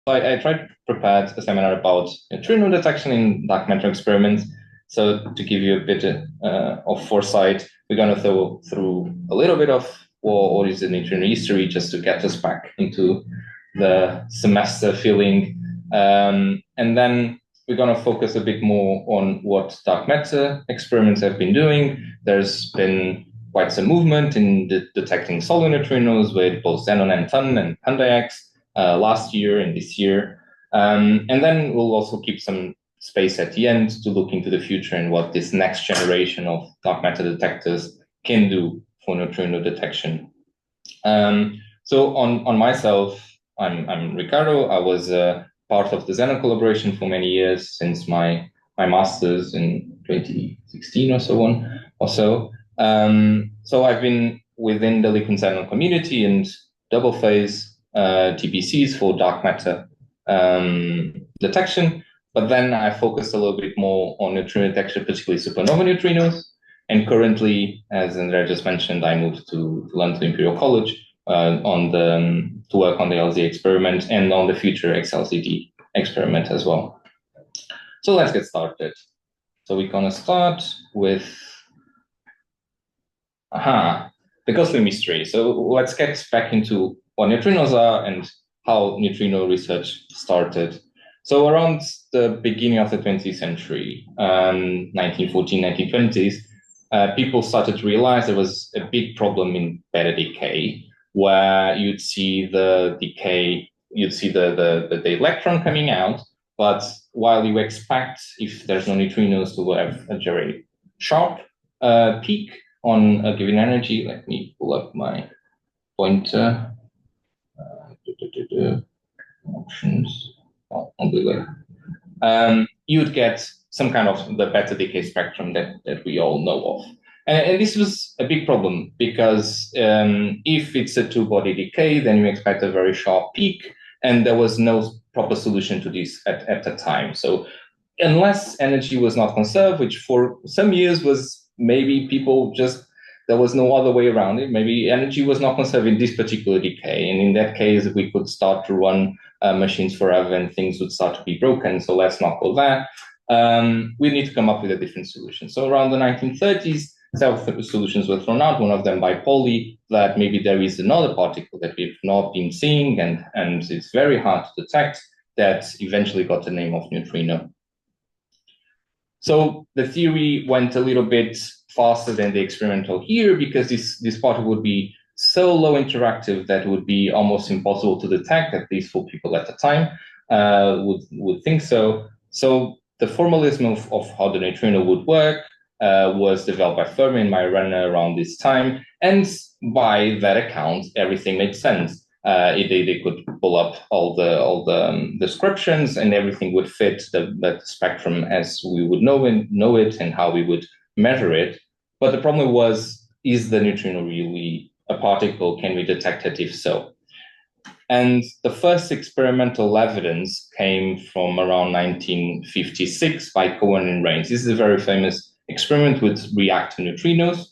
I tried to prepare a seminar about neutrino detection in dark matter experiments. So to give you a bit of foresight, we're going to go through a little bit of what is the neutrino history, just to get us back into the semester feeling. And then we're going to focus a bit more on what dark matter experiments have been doing. There's been quite some movement in detecting solar neutrinos with both XENONnT and PandaX last year and this year. And then we'll also keep some space at the end to look into the future and what this next generation of dark matter detectors can do for neutrino detection. So on myself, I'm Ricardo. I was part of the Xenon collaboration for many years, since my master's in 2016 or so. So I've been within the liquid xenon community and double phase TPCs for dark matter detection, but then I focused a little bit more on neutrino detection, particularly supernova neutrinos. And currently, as Andrea just mentioned, I moved to London Imperial College to work on the LZ experiment and on the future XLZD experiment as well. So let's get started. So we're gonna start with the ghostly mystery. So let's get back into what neutrinos are and how neutrino research started. So around the beginning of the 20th century, 1914, 1920s, people started to realize there was a big problem in beta decay, where you'd see the decay, you'd see the electron coming out, but while you expect, if there's no neutrinos, to have a very sharp peak on a given energy. Let me pull up my pointer. Options. You'd get some kind of the beta decay spectrum that we all know of. And this was a big problem, because if it's a two-body decay, then you expect a very sharp peak, and there was no proper solution to this at the time. So unless energy was not conserved, which for some years was maybe people just, there was no other way around it. Maybe energy was not conserved in this particular decay. And in that case, we could start to run machines forever and things would start to be broken. So let's not go there. We need to come up with a different solution. So around the 1930s, several solutions were thrown out, one of them by Pauli, that maybe there is another particle that we've not been seeing and it's very hard to detect, that eventually got the name of neutrino. So the theory went a little bit faster than the experimental here, because this particle would be so low interactive that it would be almost impossible to detect, at least for people at the time would think so. So the formalism of how the neutrino would work was developed by Fermi and Majorana around this time, and by that account, everything made sense. They could pull up all the descriptions, and everything would fit the spectrum as we would know it and how we would measure it. But the problem was, is the neutrino really a particle? Can we detect it if so? And the first experimental evidence came from around 1956 by Cohen and Raines. This is a very famous experiment with reactor neutrinos,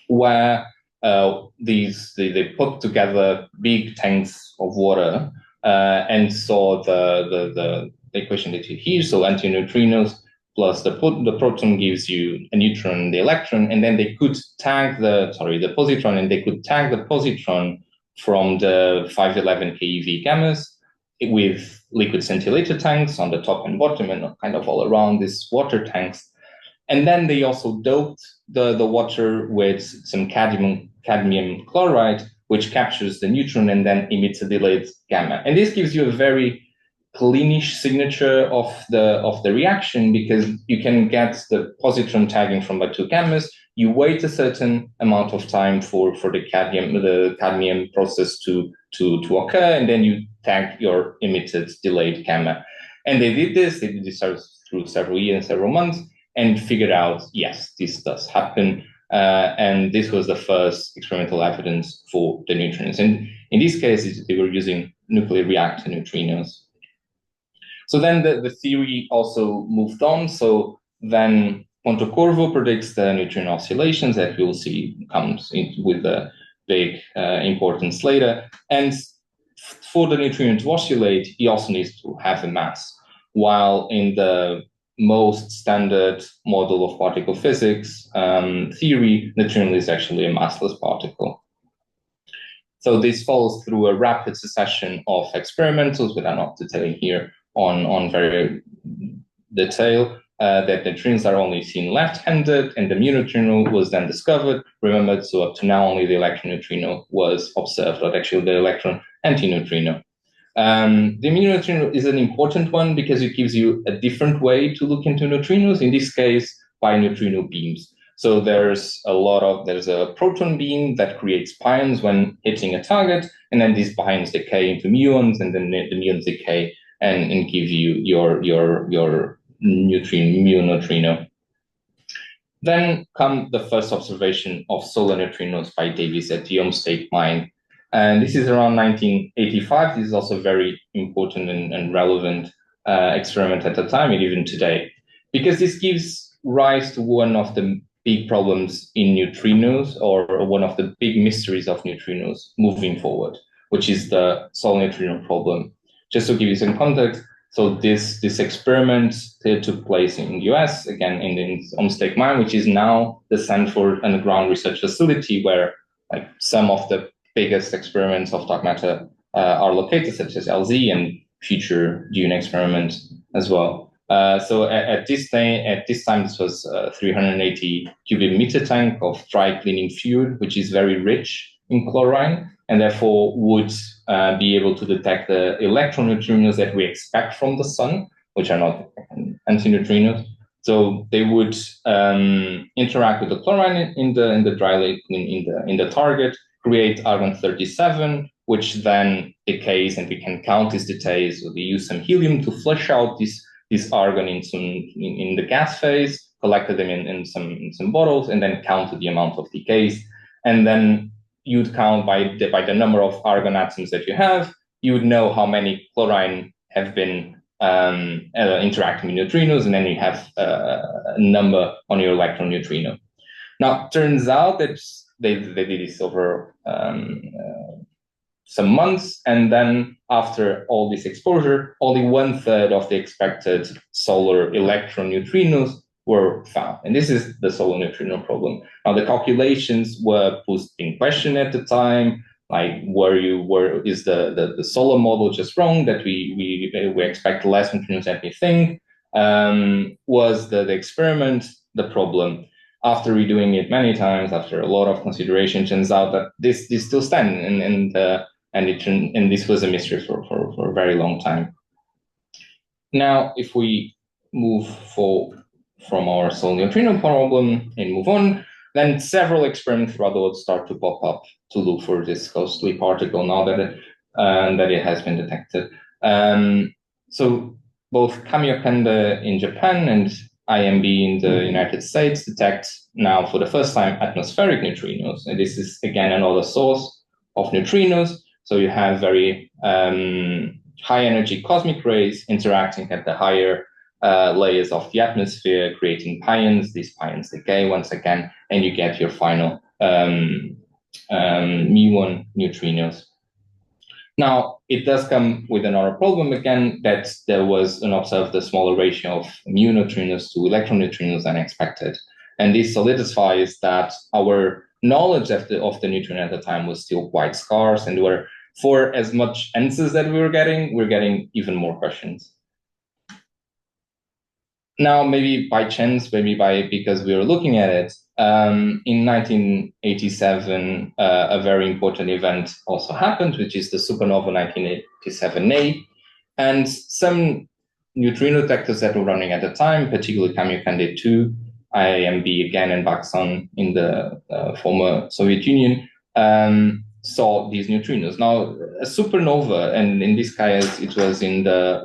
where they put together big tanks of water and saw the equation that you hear. So antineutrinos plus the proton gives you a neutron and the electron, and then they could tag the positron, and they could tag the positron from the 511 keV gammas with liquid scintillator tanks on the top and bottom and kind of all around these water tanks. And then they also doped the water with some cadmium chloride, which captures the neutron and then emits a delayed gamma. And this gives you a very cleanish signature of the reaction, because you can get the positron tagging from the two gammas. You wait a certain amount of time for the cadmium process to occur, and then you tag your emitted delayed gamma. And they did this through several years and several months, and figured out, yes, this does happen. And this was the first experimental evidence for the neutrinos. And in this case, they were using nuclear reactor neutrinos. So then the theory also moved on. So then Pontocorvo predicts the neutrino oscillations that we'll see comes in with the big importance later. And for the neutrino to oscillate, he also needs to have a mass. While in the most standard model of particle physics theory, neutrino is actually a massless particle. So this follows through a rapid succession of experimentals, but I'm not detailing here on very detail, that neutrinos are only seen left-handed, and the mu neutrino was then discovered. Remember, so up to now, only the electron neutrino was observed, but actually the electron antineutrino. The mu neutrino is an important one because it gives you a different way to look into neutrinos, in this case, by neutrino beams. So there's a proton beam that creates pions when hitting a target, and then these pions decay into muons, and then the muons decay and give you your mu neutrino. Then come the first observation of solar neutrinos by Davis at the Homestake mine. And this is around 1985. This is also a very important and relevant experiment at the time and even today, because this gives rise to one of the big problems in neutrinos, or one of the big mysteries of neutrinos moving forward, which is the solar neutrino problem. Just to give you some context, so this experiment took place in the US, again in the Homestake mine, which is now the Stanford Underground Research Facility, where like some of the biggest experiments of dark matter are located, such as LZ and future Dune experiments as well. So at this time, this was a 380 cubic meter tank of dry cleaning fluid, which is very rich in chlorine, and therefore would be able to detect the electron neutrinos that we expect from the sun, which are not antineutrinos. So they would interact with the chlorine in the dry in the target, create argon-37, which then decays, and we can count these decays. So they use some helium to flush out this argon in the gas phase, collected them in some bottles, and then counted the amount of decays. And then you'd count by the number of argon atoms that you have, you would know how many chlorine have been interacting with neutrinos, and then you have a number on your electron neutrino. Now, it turns out that they did this over some months, and then after all this exposure, only 1/3 of the expected solar electron neutrinos were found. And this is the solar neutrino problem. Now, the calculations were put in question at the time, like is the solar model just wrong, that we expect less neutrinos than we think? Was the experiment the problem? After redoing it many times, after a lot of consideration, turns out that this still stands, and this was a mystery for a very long time. Now, if we move from our solar neutrino problem and move on, then several experiments throughout the world start to pop up to look for this ghostly particle now that it has been detected. So both Kamiokande in Japan and IMB in the United States detect now for the first time atmospheric neutrinos. And this is, again, another source of neutrinos. So you have very high energy cosmic rays interacting at the higher layers of the atmosphere, creating pions. These pions decay once again, and you get your final muon neutrinos. Now, it does come with another problem again, that there was observed a smaller ratio of mu neutrinos to electron neutrinos than expected. And this solidifies that our knowledge of the neutrino at the time was still quite scarce, and for as much answers that we're getting even more questions. Now, maybe by chance, because we were looking at it, in 1987, a very important event also happened, which is the supernova 1987A, and some neutrino detectors that were running at the time, particularly Kamiokande 2, IMB again, and Baksan in the former Soviet Union, saw these neutrinos. Now, a supernova, and in this case, it was in the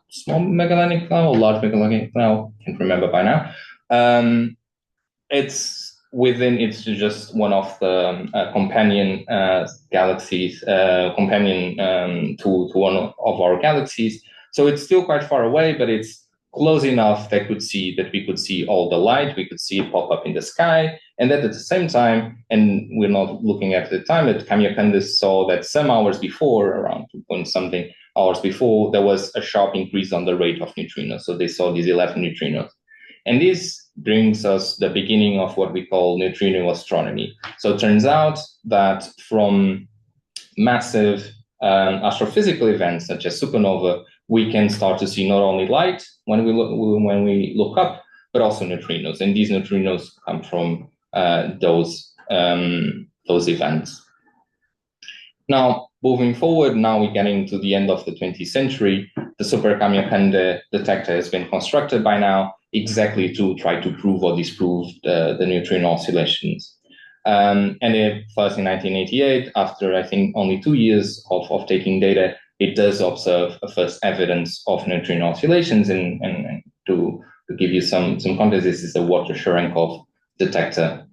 small Magellanic Cloud, or large Magellanic Cloud, can't remember by now. It's just one of the companion galaxies, companion to one of our galaxies. So it's still quite far away, but it's close enough that we could see all the light. We could see it pop up in the sky. And that at the same time, and we're not looking at the time, but Kamiokande saw that some hours before, around 2 point something hours before, there was a sharp increase on the rate of neutrinos. So they saw these 11 neutrinos. And this brings us the beginning of what we call neutrino astronomy. So it turns out that from massive astrophysical events such as supernova, we can start to see not only light when we look up, but also neutrinos. And these neutrinos come from those events. Now, moving forward, now we're getting to the end of the 20th century. The Super Kamiokande detector has been constructed by now exactly to try to prove or disprove the neutrino oscillations. And first in 1988, after I think only 2 years of taking data, it does observe a first evidence of neutrino oscillations. And to give you some context, this is the Walter-Cherenkov detector.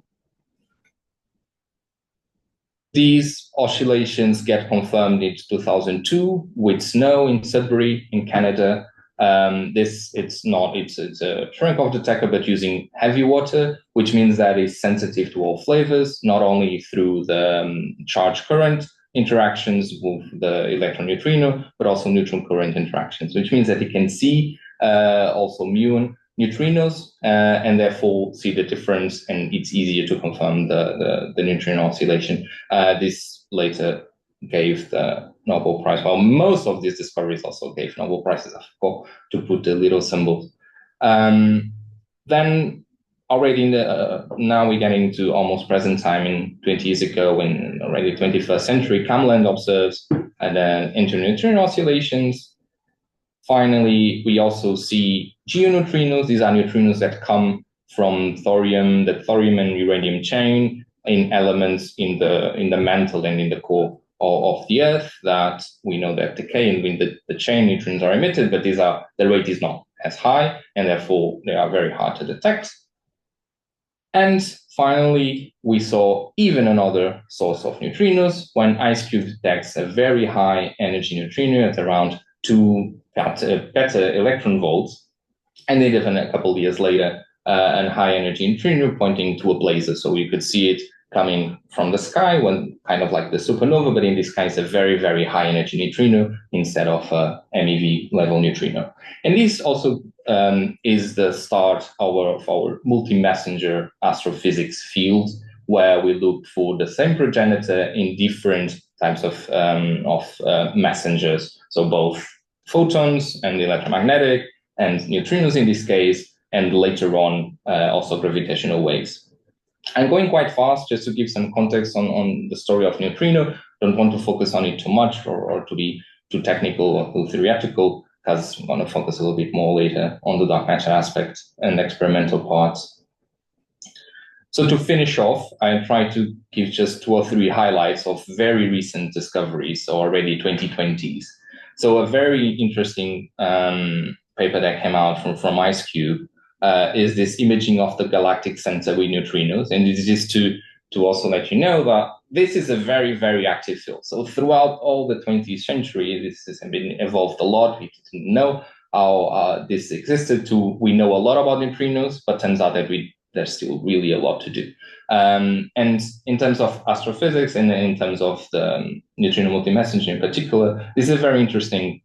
These oscillations get confirmed in 2002 with snow in Sudbury in Canada. It's a Cherenkov detector, but using heavy water, which means that it's sensitive to all flavors, not only through the charge current interactions with the electron neutrino, but also neutron current interactions, which means that it can see also muon neutrinos and therefore see the difference, and it's easier to confirm the neutrino oscillation. This later gave the Nobel Prize. Well, most of these discoveries also gave Nobel Prizes, I forgot to put the little symbols. Then already now we're getting to almost present time in 20 years ago, in already 21st century, Kamland observes interneutrino oscillations. Finally, we also see geoneutrinos. These are neutrinos that come from thorium, the thorium and uranium chain in elements in the mantle and in the core of the Earth that we know that decay, and when the chain neutrons are emitted, but the rate is not as high, and therefore they are very hard to detect. And finally, we saw even another source of neutrinos when IceCube detects a very high energy neutrino at around 2 beta electron volts, and then even a couple of years later, a high energy neutrino pointing to a blazar. So you could see it coming from the sky, when kind of like the supernova, but in this case, a very, very high energy neutrino instead of a MeV level neutrino. And this also is the start of our multi-messenger astrophysics field, where we look for the same progenitor in different types of messengers. So both photons and electromagnetic, and neutrinos in this case, and later on also gravitational waves. I'm going quite fast just to give some context on the story of neutrino. Don't want to focus on it too much or to be too technical or too theoretical, because I'm going to focus a little bit more later on the dark matter aspect and experimental parts. So to finish off, I try to give just 2 or 3 highlights of very recent discoveries, so already 2020s. So a very interesting paper that came out from IceCube is this imaging of the galactic center with neutrinos. And this is to also let you know that this is a very, very active field. So throughout all the 20th century, this has been evolved a lot. We didn't know how this existed. We know a lot about neutrinos, but turns out that there's still really a lot to do. And in terms of astrophysics and in terms of the neutrino multi-messenger in particular, this is a very interesting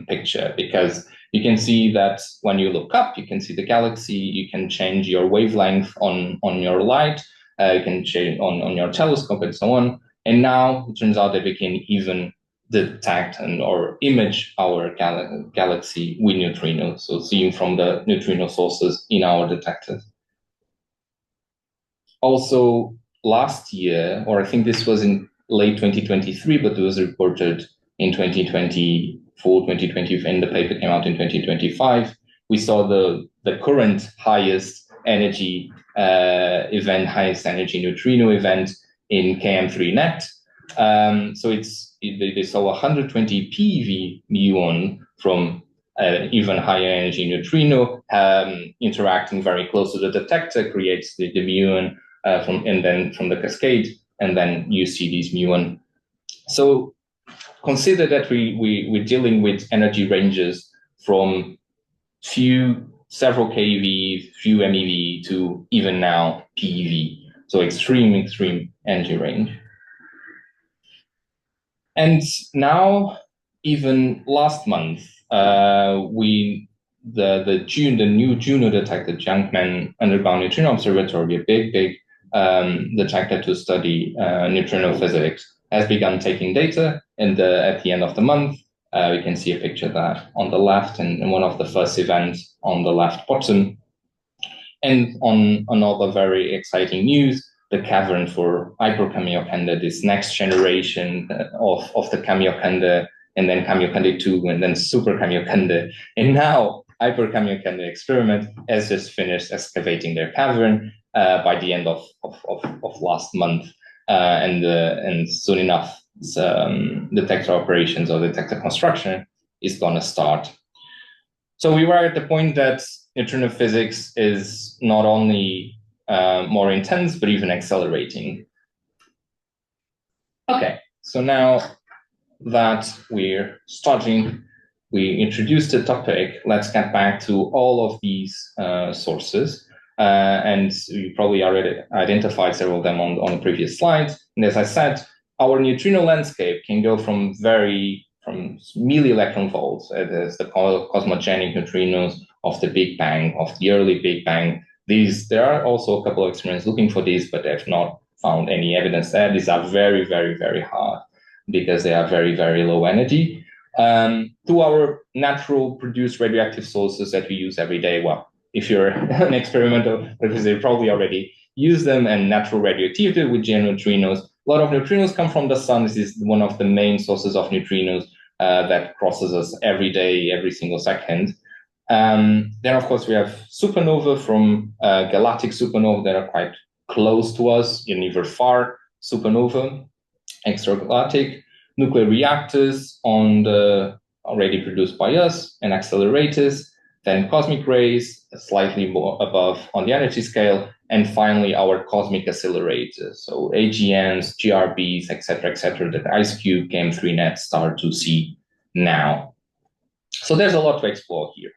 picture, because you can see that when you look up, you can see the galaxy, you can change your wavelength on your light, you can change on your telescope and so on. And now it turns out that we can even detect or image our galaxy with neutrinos, so seeing from the neutrino sources in our detectors. Also, last year, or I think this was in late 2023, but it was reported in 2024, 2020, and the paper came out in 2025, we saw the current highest energy event, highest energy neutrino event in KM3net. So they saw 120 PeV muon from even higher energy neutrino interacting very close to the detector, creates the muon and then from the cascade, and then you see these muon. So consider that we're dealing with energy ranges from several keV, few MeV to even now PeV. So extreme energy range. And now, even last month, the new Juno detector, Junkman Underground Neutrino Observatory, a big detector to study neutrino physics, has begun taking data. And at the end of the month, we can see a picture of that on the left, and one of the first events on the left bottom. And on another very exciting news, the cavern for Hyper Kamiokande, this next generation of the Kamiokande, and then Kamiokande 2, and then Super Kamiokande. And now Hyper Kamiokande experiment has just finished excavating their cavern by the end of last month. And soon enough, detector operations or detector construction is going to start. So we were at the point that neutrino physics is not only more intense, but even accelerating. Okay, so now that we're starting, we introduced the topic, let's get back to all of these sources. And you probably already identified several of them on the previous slides. And as I said, our neutrino landscape can go from milli-electron volts, as the cosmogenic neutrinos of the Big Bang, of the early Big Bang. There are also a couple of experiments looking for these, but they've not found any evidence there. These are very, very, very hard because they are very, very low energy. To our natural produced radioactive sources that we use every day, well, if you're an experimental professor, you probably already use them, and natural radioactivity with neutrinos. A lot of neutrinos come from the sun. This is one of the main sources of neutrinos that crosses us every day, every single second. Then, of course, we have supernova from galactic supernova that are quite close to us, neither far supernova, extragalactic, nuclear reactors already produced by us, and accelerators, then cosmic rays, slightly more above on the energy scale, and finally our cosmic accelerators, so AGNs, GRBs, etc., that IceCube, GAM3net start to see now. So there's a lot to explore here.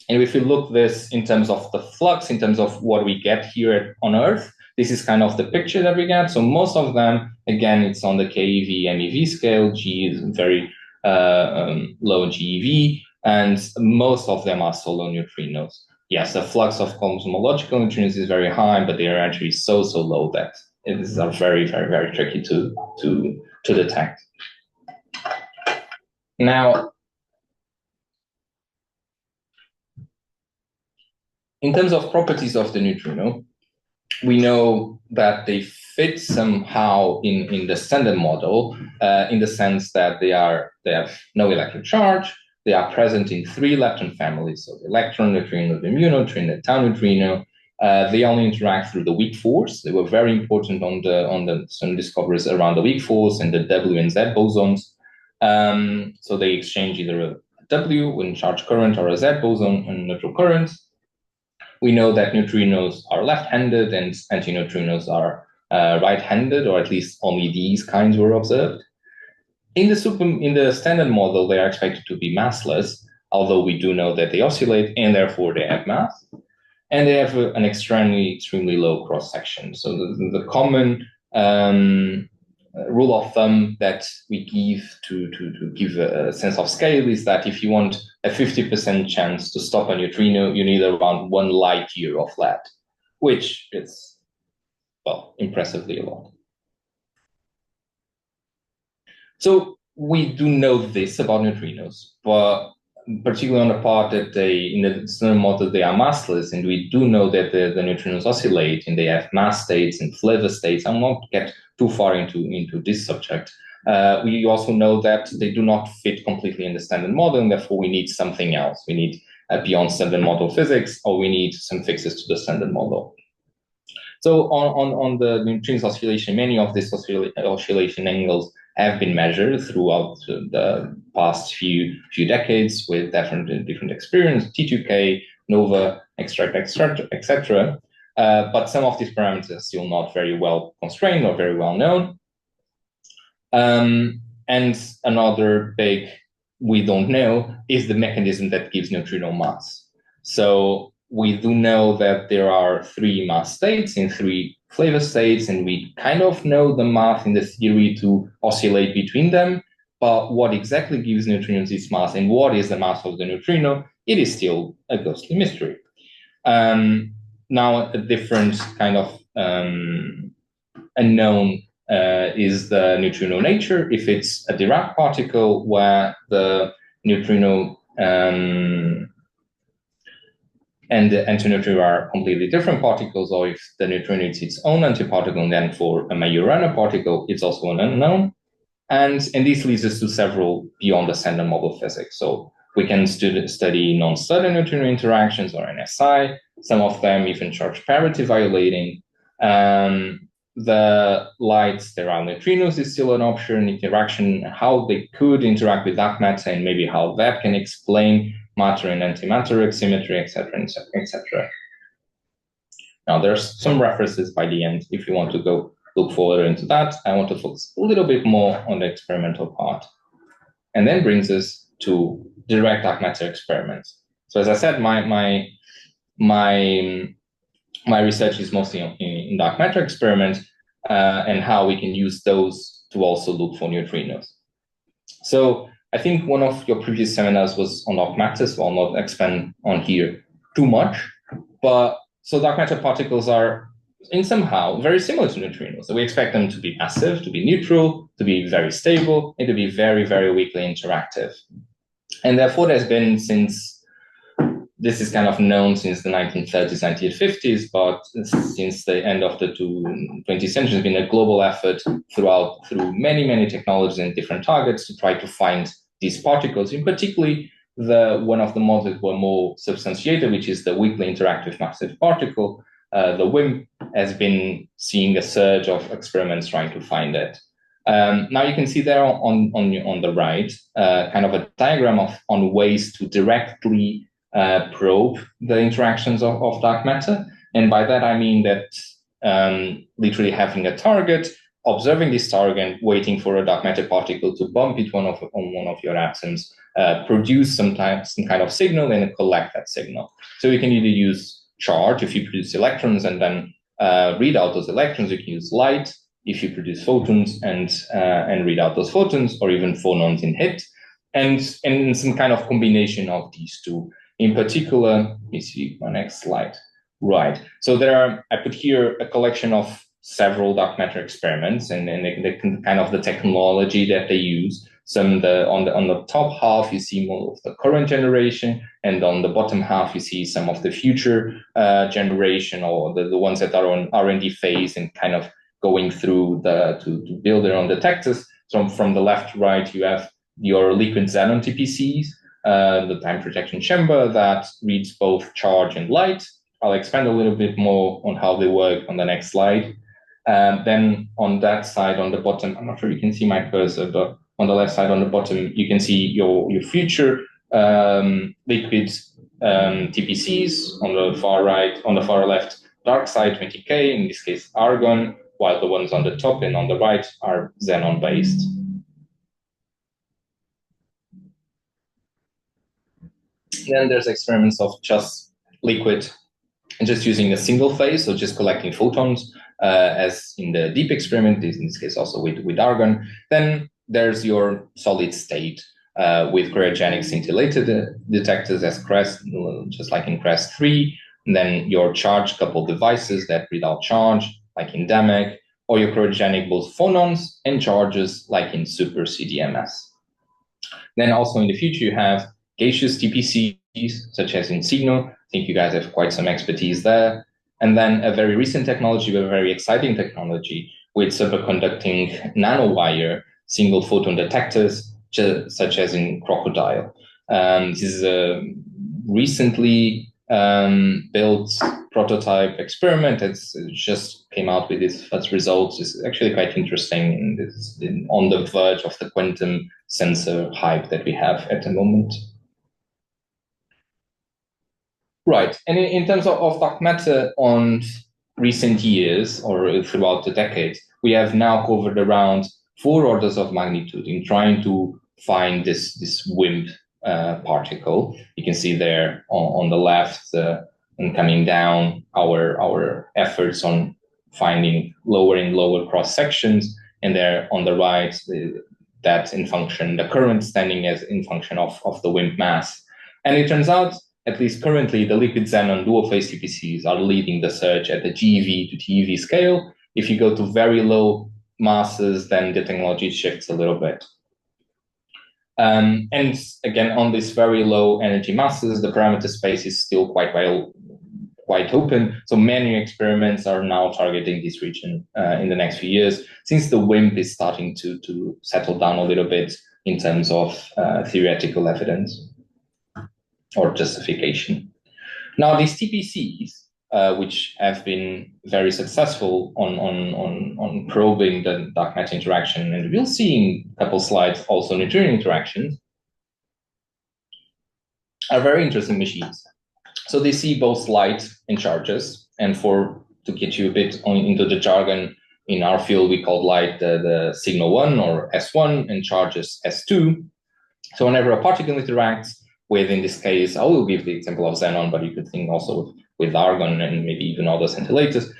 And if you look this in terms of the flux, in terms of what we get here on Earth, this is kind of the picture that we get. So most of them, again, it's on the KeV, MeV scale. G is very low GeV, and most of them are solar neutrinos. Yes, the flux of cosmological neutrinos is very high, but they are actually so low that it is very, very, very tricky to detect. Now, in terms of properties of the neutrino, we know that they fit somehow in the standard model, in the sense that they have no electric charge. They are present in 3 electron families, so the electron neutrino, the mu neutrino, the tau neutrino. They only interact through the weak force. They were very important on some discoveries around the weak force and the W and Z bosons. So they exchange either a W in charge current or a Z boson in neutral current. We know that neutrinos are left-handed and antineutrinos are right-handed, or at least only these kinds were observed. In the standard model, they are expected to be massless, although we do know that they oscillate and therefore they have mass. And they have an extremely low cross-section. So the common rule of thumb that we give to give a sense of scale is that if you want a 50% chance to stop a neutrino, you need around 1 light year of that, which is, well, impressively a lot. So we do know this about neutrinos, but particularly on the part that in the standard model, they are massless, and we do know that the neutrinos oscillate and they have mass states and flavor states. I won't get too far into this subject. We also know that they do not fit completely in the standard model, and therefore we need something else. We need beyond standard model physics, or we need some fixes to the standard model. So on the neutrinos oscillation, many of these oscillation angles have been measured throughout the past few decades with different experience, T2K, NOVA, extract, etc. But some of these parameters are still not very well constrained or very well known. And another big we don't know is the mechanism that gives neutrino mass. So we do know that there are 3 mass states in 3 flavor states, and we kind of know the math in the theory to oscillate between them. But what exactly gives neutrinos its mass and what is the mass of the neutrino, it is still a ghostly mystery. Now, a different kind of unknown is the neutrino nature. If it's a Dirac particle where the neutrino and the antineutrino are completely different particles, or if the neutrino is its own antiparticle, and then for a Majorana particle, it's also an unknown. And this leads us to several beyond the standard model physics. So we can study non-stellar neutrino interactions, or NSI, some of them even charge parity violating. The light-sterile neutrinos is still an option, interaction, how they could interact with dark matter, and maybe how that can explain matter and antimatter symmetry, etc., etc. Now, there's some references by the end if you want to go look further into that. I want to focus a little bit more on the experimental part, and then brings us to direct dark matter experiments. So, as I said, my research is mostly in dark matter experiments and how we can use those to also look for neutrinos. So I think one of your previous seminars was on dark matter, so I'll not expand on here too much. But so dark matter particles are in somehow very similar to neutrinos. So we expect them to be massive, to be neutral, to be very stable, and to be very, very weakly interactive. And therefore, there's been, since this is kind of known since the 1930s, 1950s, but since the end of the 20th century, there's been a global effort through many, many technologies and different targets to try to find these particles, in particularly one of the models that were more substantiated, which is the weakly interactive massive particle. The WIMP has been seeing a surge of experiments trying to find it. Now you can see there on the right, kind of a diagram on ways to directly probe the interactions of dark matter. And by that, I mean that literally having a target, observing this target, waiting for a dark matter particle to bump it on one of your atoms, produce some kind of signal, and collect that signal. So you can either use charge if you produce electrons and then read out those electrons. You can use light if you produce photons and read out those photons, or even phonons in hit, and some kind of combination of these two. In particular, let me see my next slide. Right. So I put here a collection of several dark matter experiments, and the kind of the technology that they use. On the top half, you see more of the current generation, and on the bottom half, you see some of the future generation, or the ones that are on R&D phase and kind of going through to build their own detectors. So from the left to right, you have your liquid xenon TPCs, the time projection chamber that reads both charge and light. I'll expand a little bit more on how they work on the next slide. Then on that side, on the bottom, I'm not sure you can see my cursor, but on the left side on the bottom, you can see your future liquid TPCs. On the far right, on the far left, dark side 20K, in this case argon, while the ones on the top and on the right are xenon based. Then there's experiments of just liquid and just using a single phase, so just collecting photons, as in the deep experiment, in this case also with argon. Then there's your solid state with cryogenic scintillated detectors as CREST, just like in CREST 3. And then your charge coupled devices that read out charge, like in DAMEC, or your cryogenic both phonons and charges, like in super CDMS. Then also in the future, you have gaseous TPCs, such as in Signo. I think you guys have quite some expertise there. And then a very recent technology, but a very exciting technology, with superconducting nanowire single photon detectors, such as in crocodile. This is a recently built prototype experiment that's just came out with its first results. It's actually quite interesting, and it's on the verge of the quantum sensor hype that we have at the moment. Right, and in terms of dark matter on recent years or throughout the decades, we have now covered around 4 orders of magnitude in trying to find this WIMP particle. You can see there on the left and coming down our efforts on finding lower and lower cross sections, and there on the right, that in function, the current standing as in function of the WIMP mass. And it turns out, at least currently, the liquid xenon dual phase CPCs are leading the search at the GeV to TeV scale. If you go to very low masses, then the technology shifts a little bit. And again, on these very low energy masses, the parameter space is still quite open. So many experiments are now targeting this region in the next few years, since the WIMP is starting to settle down a little bit in terms of theoretical evidence or justification. Now, these TPCs, which have been very successful on probing the dark matter interaction, and we'll see in a couple slides also neutrino interactions, are very interesting machines. So they see both light and charges, and to get you a bit into the jargon, in our field we call light the signal 1 or S1 and charges S2. So whenever a particle interacts with, in this case, I will give the example of xenon, but you could think also with argon and maybe even other scintillators,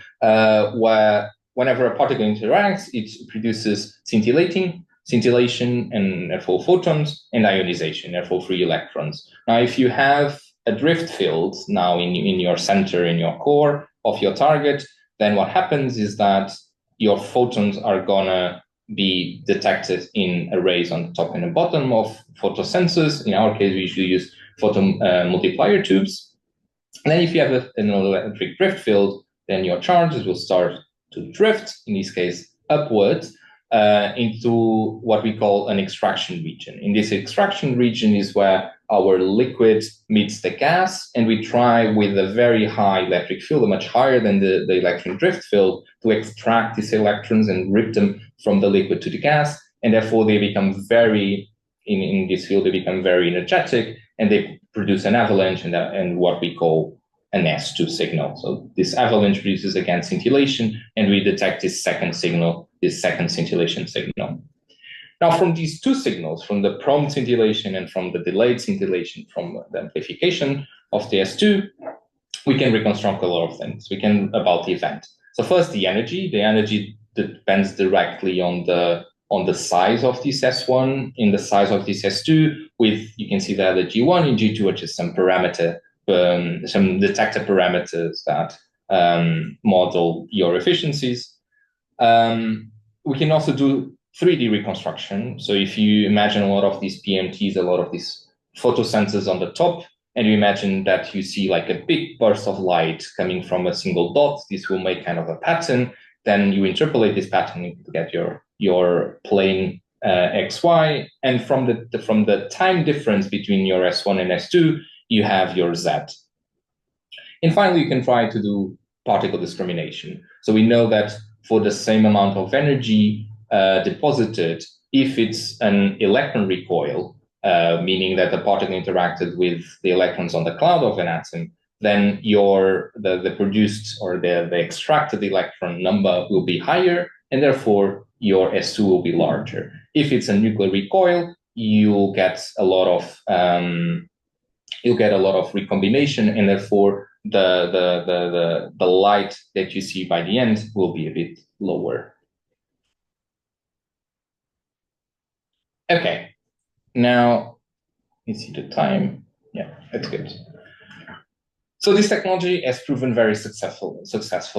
where whenever a particle interacts, it produces scintillation, and therefore photons, and ionization, therefore free electrons. Now, if you have a drift field now in your center, in your core of your target, then what happens is that your photons are gonna be detected in arrays on the top and the bottom of photosensors. In our case, we usually use photon multiplier tubes. And then if you have an electric drift field, then your charges will start to drift, in this case, upwards, into what we call an extraction region. In this extraction region is where our liquid meets the gas, and we try with a very high electric field, much higher than the electron drift field, to extract these electrons and rip them from the liquid to the gas, and therefore they become very, in this field, they become very energetic, and they produce an avalanche and what we call an S2 signal. So this avalanche produces, again, scintillation, and we detect this second signal, this second scintillation signal. Now, from these two signals, from the prompt scintillation and from the delayed scintillation from the amplification of the S2, we can reconstruct a lot of things. We can about the event. So first, the energy. The energy depends directly on the size of this S1, in the size of this S2, with, you can see there the G1 and G2, which is some parameter, some detector parameters that model your efficiencies. We can also do 3D reconstruction. So if you imagine a lot of these PMTs, a lot of these photosensors on the top, and you imagine that you see like a big burst of light coming from a single dot, this will make kind of a pattern. Then you interpolate this pattern to get your plane XY, and from the time difference between your S1 and S2, you have your Z. And finally, you can try to do particle discrimination. So we know that for the same amount of energy deposited, if it's an electron recoil, meaning that the particle interacted with the electrons on the cloud of an atom, then the produced or the extracted electron number will be higher, and therefore your S2 will be larger. If it's a nuclear recoil, you'll get a lot of recombination, and therefore the light that you see by the end will be a bit lower. Okay, now let's see the time. Yeah, that's good. So this technology has proven very successful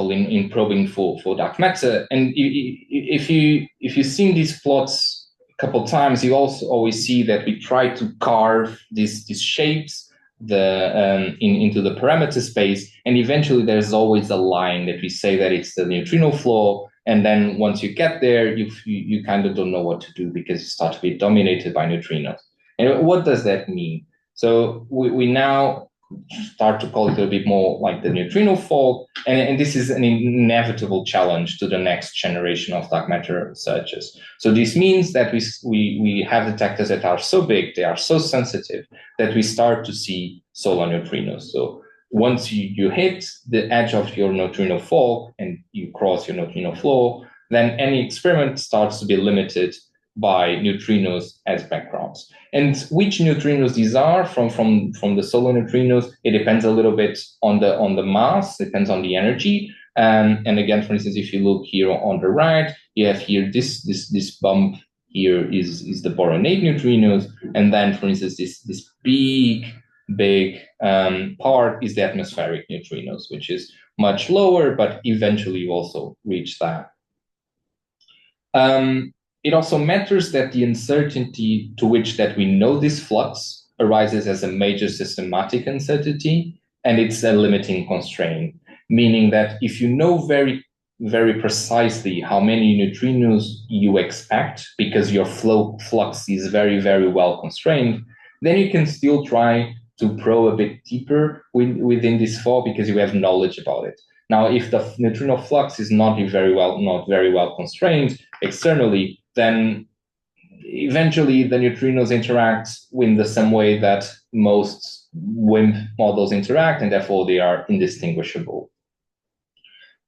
in probing for dark matter. And if you've seen these plots a couple of times, you also always see that we try to carve these shapes into the parameter space, and eventually there's always a line that we say that it's the neutrino floor. And then once you get there, you kind of don't know what to do because you start to be dominated by neutrinos. And what does that mean? So we now start to call it a bit more like the neutrino fall, and this is an inevitable challenge to the next generation of dark matter searches. So this means that we have detectors that are so big, they are so sensitive, that we start to see solar neutrinos. So once you hit the edge of your neutrino fall and you cross your neutrino floor, then any experiment starts to be limited by neutrinos as backgrounds. And which neutrinos these are from the solar neutrinos, it depends a little bit on the mass, depends on the energy. And again, for instance, if you look here on the right, you have here this bump here is the boronate neutrinos, and then, for instance, this big part is the atmospheric neutrinos, which is much lower, but eventually you also reach that. It also matters that the uncertainty to which that we know this flux arises as a major systematic uncertainty, and it's a limiting constraint, meaning that if you know very precisely how many neutrinos you expect, because your flow flux is very well constrained, then you can still try to probe a bit deeper within this fall because you have knowledge about it. Now, if the neutrino flux is not very well constrained externally, then eventually the neutrinos interact in the same way that most WIMP models interact, and therefore they are indistinguishable.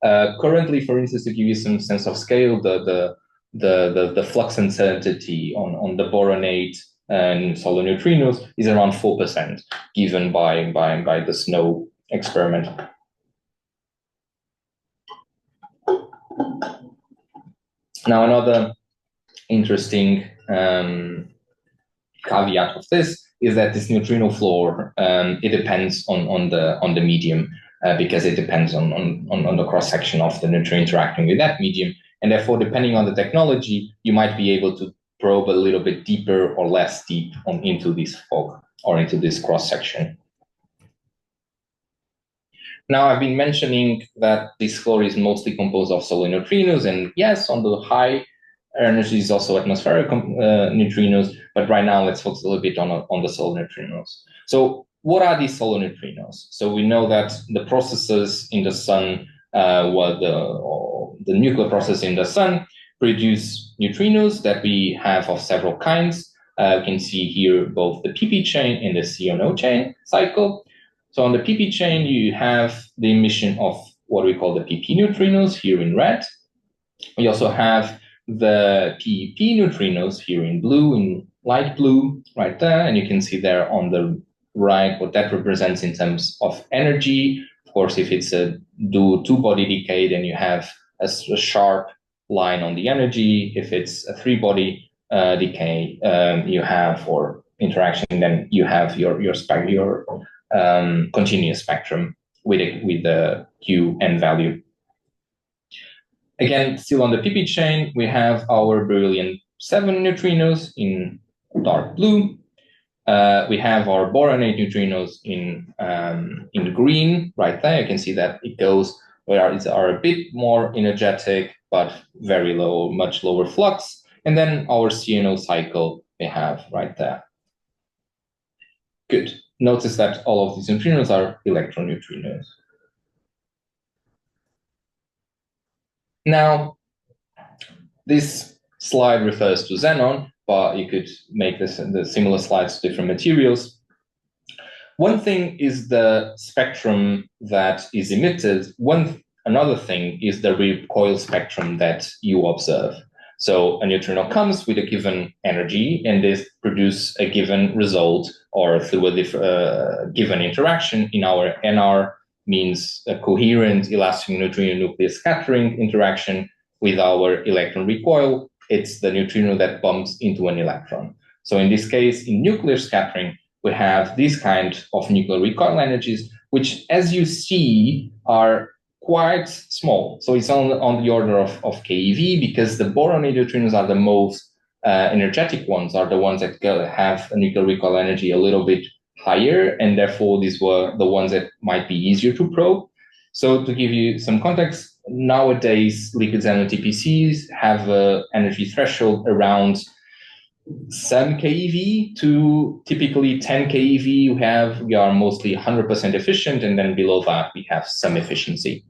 Currently, for instance, to give you some sense of scale, the flux uncertainty on the boronate and solar neutrinos is around 4%, given by the SNOW experiment. Now, another interesting caveat of this is that this neutrino floor it depends on the medium, because it depends on the cross section of the neutrino interacting with that medium, and therefore, depending on the technology, you might be able to probe a little bit deeper or less deep into this fog or into this cross section. Now, I've been mentioning that this floor is mostly composed of solar neutrinos, and yes, on the high energy is also atmospheric neutrinos, but right now let's focus a little bit on the solar neutrinos. So what are these solar neutrinos? So we know that the processes in the sun, the nuclear process in the sun, produce neutrinos that we have of several kinds. You can see here both the pp chain and the CNO chain cycle. So on the pp chain, you have the emission of what we call the pp neutrinos here in red. We also have the PEP neutrinos here in blue, in light blue, right there. And you can see there on the right what that represents in terms of energy. Of course, if it's a two-body decay, then you have a sharp line on the energy. If it's a three-body decay, you have, or interaction, then you have your continuous spectrum with the Q and value. Again, still on the pp chain, we have our beryllium 7 neutrinos in dark blue. We have our boronate neutrinos in green, right there. You can see that it goes where it's a bit more energetic, but very low, much lower flux. And then our CNO cycle we have right there. Good. Notice that all of these neutrinos are electron neutrinos. Now, this slide refers to xenon, but you could make the similar slides to different materials. One thing is the spectrum that is emitted. Another thing is the recoil spectrum that you observe. So a neutrino comes with a given energy, and this produces a given result, or through a given interaction. In our NR means a coherent elastic neutrino nuclear scattering interaction with our electron recoil. It's the neutrino that bumps into an electron. So in this case, in nuclear scattering, we have these kind of nuclear recoil energies, which, as you see, are quite small. So it's on the order of keV, because the boronate neutrinos are the most energetic ones, are the ones that have a nuclear recoil energy a little bit higher, and therefore these were the ones that might be easier to probe. So to give you some context, nowadays liquid xenon TPCs have an energy threshold around some keV to typically 10 keV. We are mostly 100% efficient, and then below that we have some efficiency.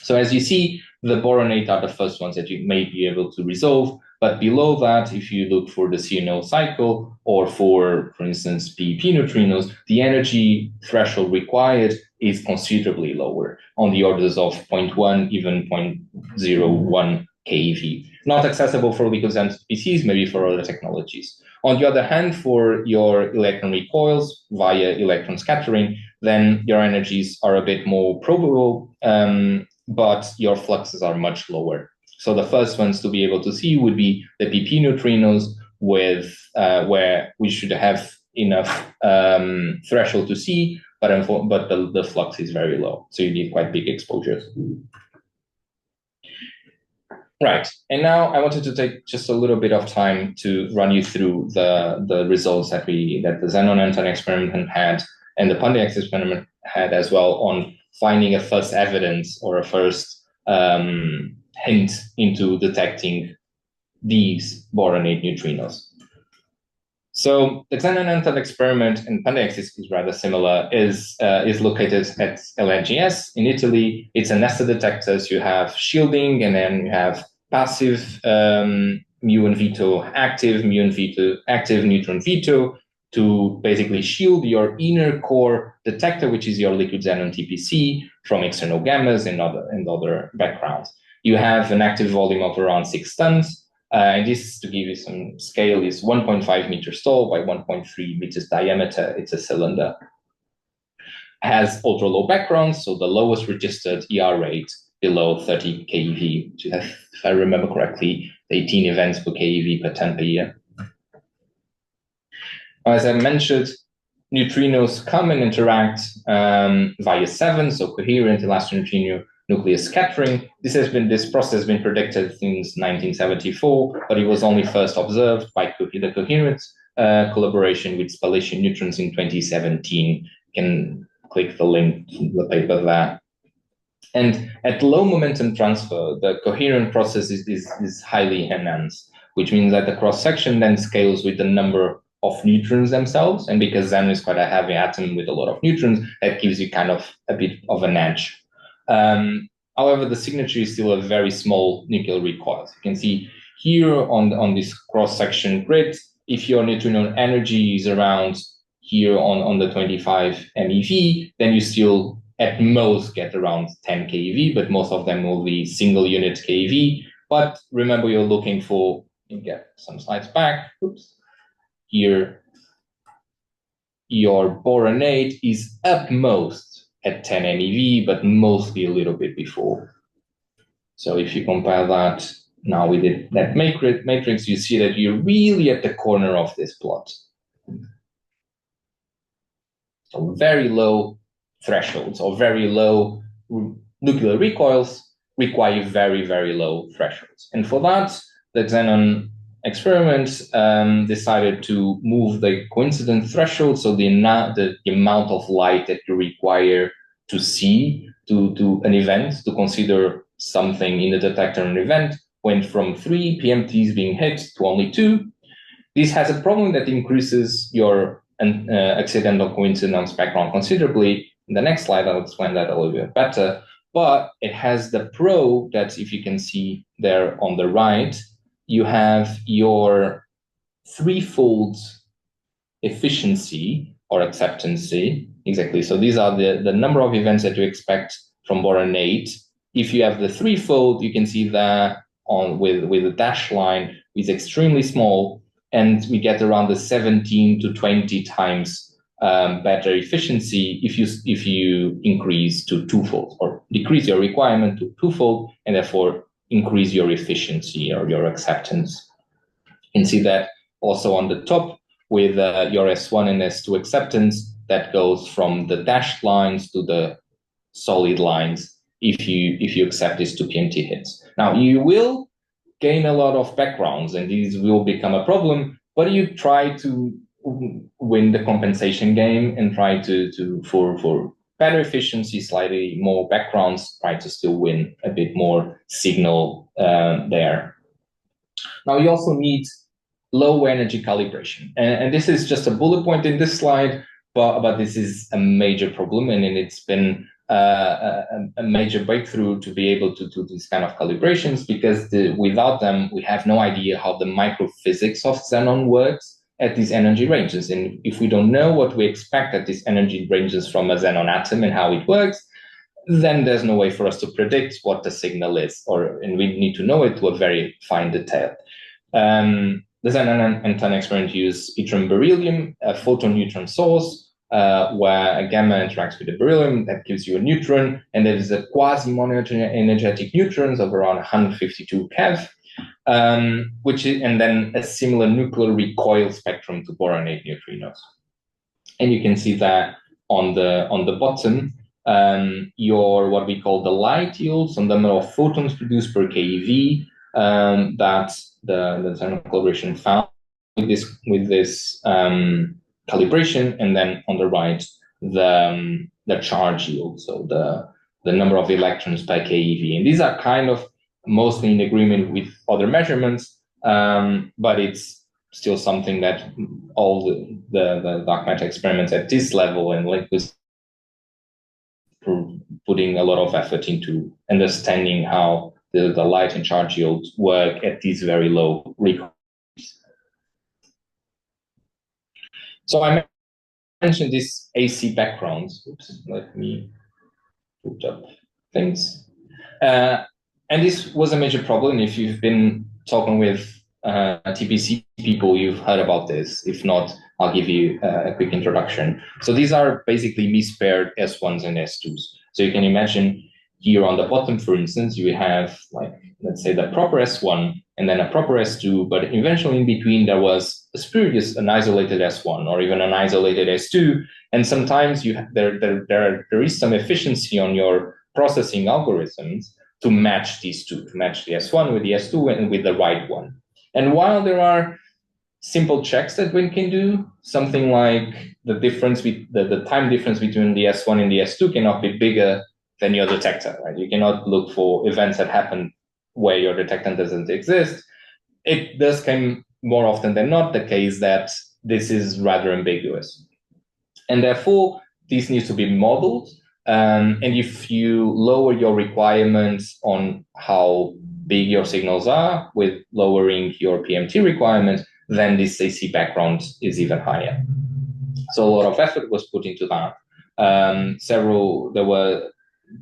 So as you see, the boronate are the first ones that you may be able to resolve. But below that, if you look for the CNO cycle, or for instance, PEP neutrinos, the energy threshold required is considerably lower, on the orders of 0.1, even 0.01 keV. Not accessible for liquid xenon PCs, maybe for other technologies. On the other hand, for your electron recoils via electron scattering, then your energies are a bit more probable, but your fluxes are much lower. So the first ones to be able to see would be the PP neutrinos, with where we should have enough threshold to see, but the flux is very low, so you need quite big exposures. Right, and now I wanted to take just a little bit of time to run you through the results that the XENONnT experiment had, and the Pandex experiment had as well, on finding a first evidence or a first hint into detecting these boron-8 neutrinos. So the XENONnT experiment, and Pandex is rather similar, is located at LNGS in Italy. It's a nested detector. So you have shielding, and then you have passive mu and veto, active mu and veto, active neutron veto, to basically shield your inner core detector, which is your liquid xenon TPC, from external gammas and other backgrounds. You have an active volume of around 6 tons. And this, to give you some scale, is 1.5 meters tall by 1.3 meters diameter. It's a cylinder. Has ultra low background, so the lowest registered ER rate below 30 keV, which is, if I remember correctly, 18 events per keV per 10 per year. As I mentioned, neutrinos come and interact via 7, so coherent elastroneutrino nucleus scattering. This process has been predicted since 1974, but it was only first observed by the coherent collaboration with spallation neutrons in 2017. You can click the link to the paper there. And at low momentum transfer, the coherent process is highly enhanced, which means that the cross-section then scales with the number of neutrons themselves. And because xenon is quite a heavy atom with a lot of neutrons, that gives you kind of a bit of an edge. However, the signature is still a very small nuclear recoil. So you can see here on this cross-section grid, if your neutrino energy is around here on the 25 MeV, then you still at most get around 10 keV, but most of them will be single unit keV. But remember, you're looking for, you get some slides back, oops, here, your boron-8 is at most at 10 MeV, but mostly a little bit before. So if you compare that now with that matrix, you see that you're really at the corner of this plot. So very low thresholds or very low nuclear recoils require very, very low thresholds. And for that, the xenon experiment decided to move the coincidence threshold, so the amount of light that you require to see to an event, to consider something in the detector an event, went from 3 PMTs being hit to only 2. This has a problem that increases your accidental coincidence background considerably. In the next slide, I'll explain that a little bit better. But it has the pro that, if you can see there on the right, you have your threefold efficiency or acceptancy. Exactly. So these are the number of events that you expect from boron-8. If you have the threefold, you can see that with the dashed line is extremely small, and we get around the 17 to 20 times better efficiency if you increase to twofold, or decrease your requirement to twofold, and therefore increase your efficiency or your acceptance. You can see that also on the top with your S1 and S2 acceptance, that goes from the dashed lines to the solid lines if you accept these 2 PMT hits. Now, you will gain a lot of backgrounds, and these will become a problem, but you try to win the compensation game and try for better efficiency, slightly more backgrounds, try to still win a bit more signal there. Now, you also need low energy calibration. And this is just a bullet point in this slide, but this is a major problem, and it's been a major breakthrough to be able to do these kind of calibrations, because without them, we have no idea how the microphysics of xenon works at these energy ranges. And if we don't know what we expect at these energy ranges from a xenon atom and how it works, then there's no way for us to predict what the signal is, and we need to know it to a very fine detail. The XENONnT experiment uses yttrium beryllium, a photon neutron source, where a gamma interacts with the beryllium. That gives you a neutron, and there is a quasi-monoenergetic neutrons of around 152 keV, and then a similar nuclear recoil spectrum to boronate neutrinos. And you can see that on the bottom, your what we call the light yield, so the number of photons produced per keV, that the Xenon collaboration found with this calibration, and then on the right the charge yield, so the number of electrons per keV. And these are kind of mostly in agreement with other measurements, but it's still something that all the dark matter experiments at this level and like this putting a lot of effort into understanding how the light and charge yields work at these very low recoils. So I mentioned this AC backgrounds. Oops, let me put up things. And this was a major problem. If you've been talking with TPC people, you've heard about this. If not, I'll give you a quick introduction. So these are basically mispaired S1s and S2s. So you can imagine here on the bottom, for instance, you have, like, let's say the proper S1 and then a proper S2, but eventually in between there was a spurious, an isolated S1 or even an isolated S2. And sometimes there is some efficiency on your processing algorithms to match these two, to match the S1 with the S2 and with the right one. And while there are simple checks that one can do, something like the difference with the time difference between the S1 and the S2 cannot be bigger than your detector, right? You cannot look for events that happen where your detector doesn't exist. It does come more often than not the case that this is rather ambiguous. And therefore, this needs to be modeled. And if you lower your requirements on how big your signals are with lowering your PMT requirements, then this AC background is even higher. So a lot of effort was put into that. There were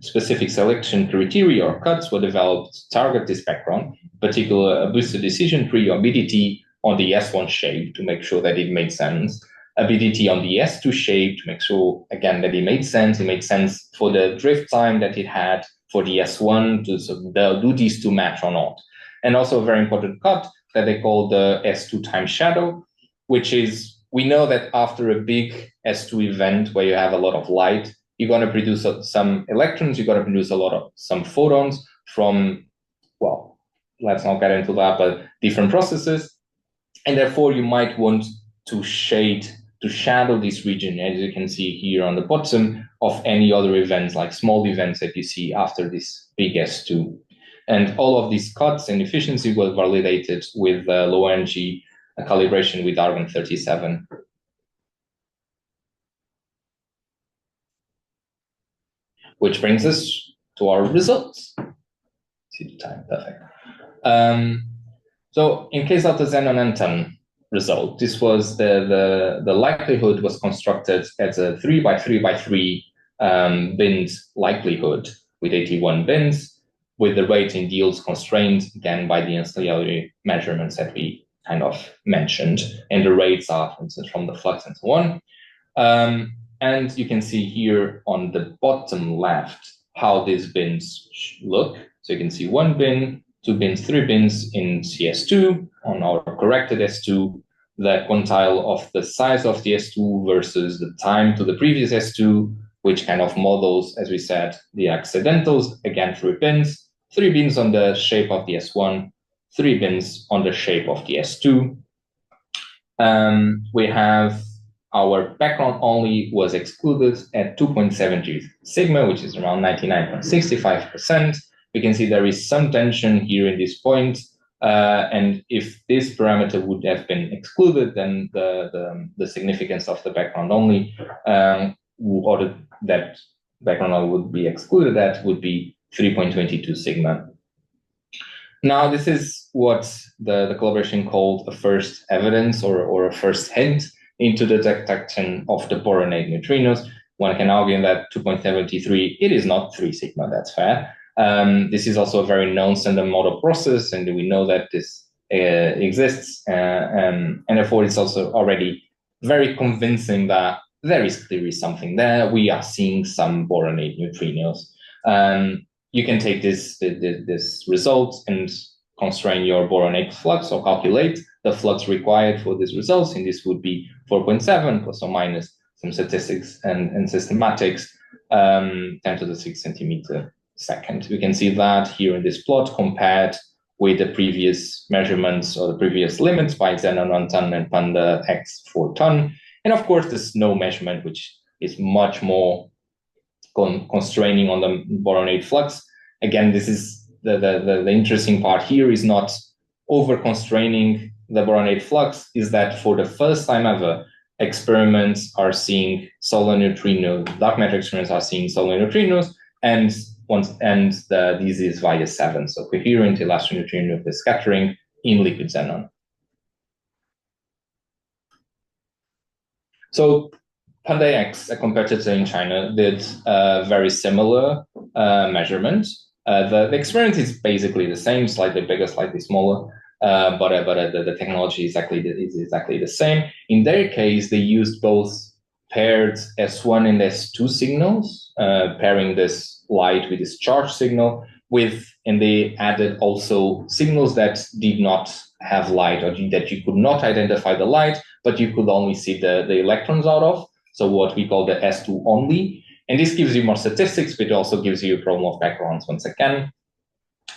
specific selection criteria or cuts were developed to target this background, particularly a boosted decision tree or BDT on the S1 shape to make sure that it made sense, a BDT on the S2 shape to make sure, again, that it made sense. It made sense for the drift time that it had for the S1 to do these two match or not. And also a very important cut that they call the S2 time shadow, which is, we know that after a big S2 event where you have a lot of light, you're going to produce some electrons, you're going to produce some photons from, well, let's not get into that, but different processes. And therefore you might want to shadow this region, as you can see here on the bottom, of any other events, like small events that you see after this big S2. And all of these cuts and efficiency were validated with low energy calibration with argon 37. Which brings us to our results. See the time, perfect. So in case of the XENONnT result, this was the likelihood was constructed as a 3 by 3 by 3 bins likelihood with 81 bins, with the rate and yields constrained again by the ancillary measurements that we kind of mentioned, and the rates are, for instance, from the flux and so on. And you can see here on the bottom left how these bins look. So you can see 1 bin, 2 bins, 3 bins in CS2 on our corrected S2, the quantile of the size of the S2 versus the time to the previous S2, which kind of models, as we said, the accidentals, again, 3 bins, 3 bins on the shape of the S1, 3 bins on the shape of the S2. We have our background only was excluded at 2.70 sigma, which is around 99.65%. We can see there is some tension here in this point. And if this parameter would have been excluded, then the significance of the background only, or that background only would be excluded, that would be 3.22 sigma. Now, this is what the collaboration called a first evidence or a first hint into the detection of the boronate neutrinos. one can argue that 2.73, it is not 3 sigma, that's fair. This is also a very known standard model process, and we know that this exists, and therefore it's also already very convincing that there is clearly something there. We are seeing some boronate neutrinos. You can take this result and constrain your boronate flux or calculate the flux required for these results, and this would be 4.7 plus or minus some statistics and systematics, 10 to the 6 centimeter second. We can see that here in this plot compared with the previous measurements or the previous limits by Xenon 1 ton and Panda X 4 ton. And of course, there's no measurement, which is much more constraining on the boronate flux. Again, this is the interesting part here is not over constraining the boronate flux, is that for the first time ever, experiments are seeing solar neutrinos, dark matter experiments are seeing solar neutrinos, and this is via 7, so coherent elastic neutrino with the scattering in liquid xenon. So Panda X, a competitor in China, did a very similar measurement. The experiment is basically the same, slightly bigger, slightly smaller, but the technology is exactly the same. In their case, they used both paired S1 and S2 signals, pairing this light with this charge signal and they added also signals that did not have light, or that you could not identify the light, but you could only see the electrons out of. So what we call the S2 only. And this gives you more statistics, but it also gives you a problem of backgrounds once again.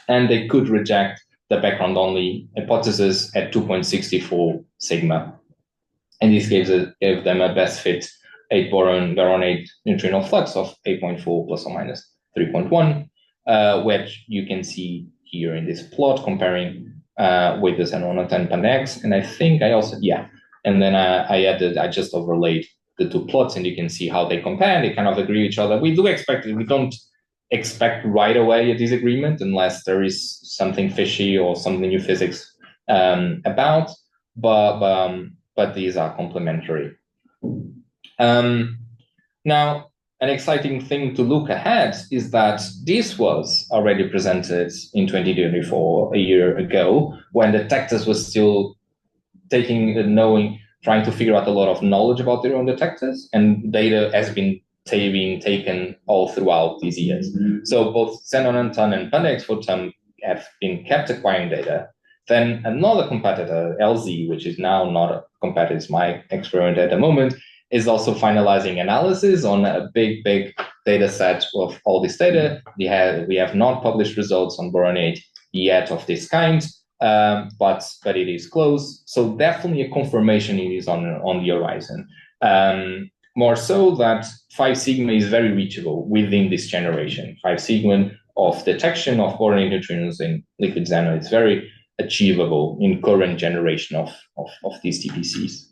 And they could reject the background only hypothesis at 2.64 sigma. And this gave them a best fit 8 boronate neutrino flux of 8.4 plus or minus 3.1, which you can see here in this plot comparing with the xenon 10 Panda X. And I think I also, and then I just overlaid the two plots, and you can see how they compare. They kind of agree with each other. We don't expect right away a disagreement unless there is something fishy or something new physics about, but these are complementary. Now, an exciting thing to look ahead is that this was already presented in 2024, a year ago, when detectors were still trying to figure out a lot of knowledge about their own detectors, and data has been taken all throughout these years. So both xenon ton and Panda X 4 ton have been kept acquiring data. Then another competitor, LZ, which is now not a competitor, it's my experiment at the moment, is also finalizing analysis on a big data set of all this data. We have not published results on boronate yet of this kind, but it is close. So definitely a confirmation it is on the horizon. More so that 5 sigma is very reachable within this generation. 5 sigma of detection of boronate neutrinos in liquid xenon is very achievable in current generation of these TPCs.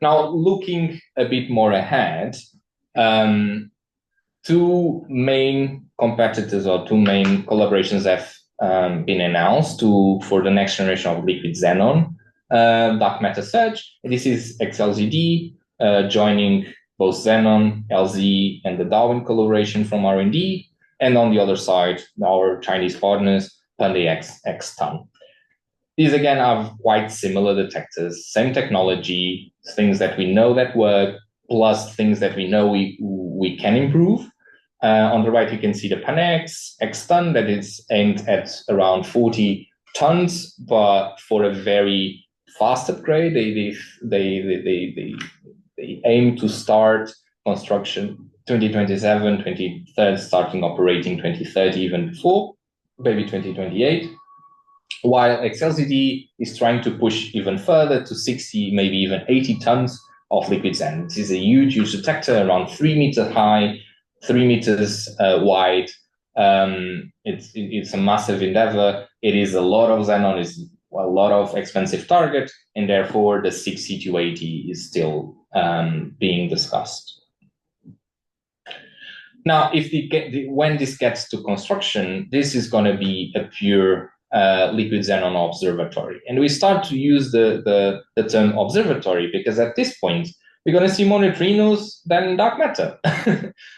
Now, looking a bit more ahead, 2 main competitors or 2 main collaborations have been announced for the next generation of liquid xenon dark matter search. This is XLZD joining both Xenon, LZ, and the Darwin collaboration from R&D, and on the other side, our Chinese partners, Panda X ton. These again are quite similar detectors, same technology, things that we know that work, plus things that we know we can improve. On the right, you can see the Panda X ton that is aimed at around 40 tons, but for a very fast upgrade. They aim to start construction 2027, 2030, starting operating 2030, even before, maybe 2028. While XLZD is trying to push even further to 60, maybe even 80 tons of liquid xenon. This is a huge detector, around 3 meters high, 3 meters wide. It's a massive endeavor. It is a lot of xenon, it's a lot of expensive target, and therefore the 60 to 80 is still being discussed. Now, when this gets to construction, this is going to be a pure liquid xenon observatory. And we start to use the term observatory because at this point, we're going to see more neutrinos than dark matter.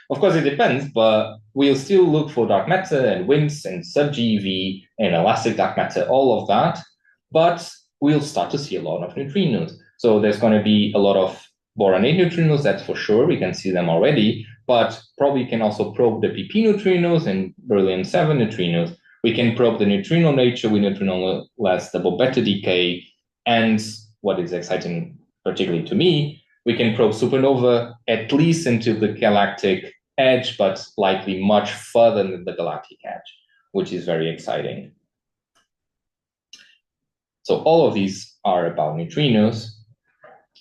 Of course, it depends, but we'll still look for dark matter and WIMPs and sub-GeV and elastic dark matter, all of that. But we'll start to see a lot of neutrinos. So there's going to be a lot of boron 8 neutrinos, that's for sure. We can see them already, but probably can also probe the PP neutrinos and beryllium 7 neutrinos. We can probe the neutrino nature with neutrino-less double beta decay. And what is exciting, particularly to me, we can probe supernova at least into the galactic edge, but likely much further than the galactic edge, which is very exciting. So all of these are about neutrinos.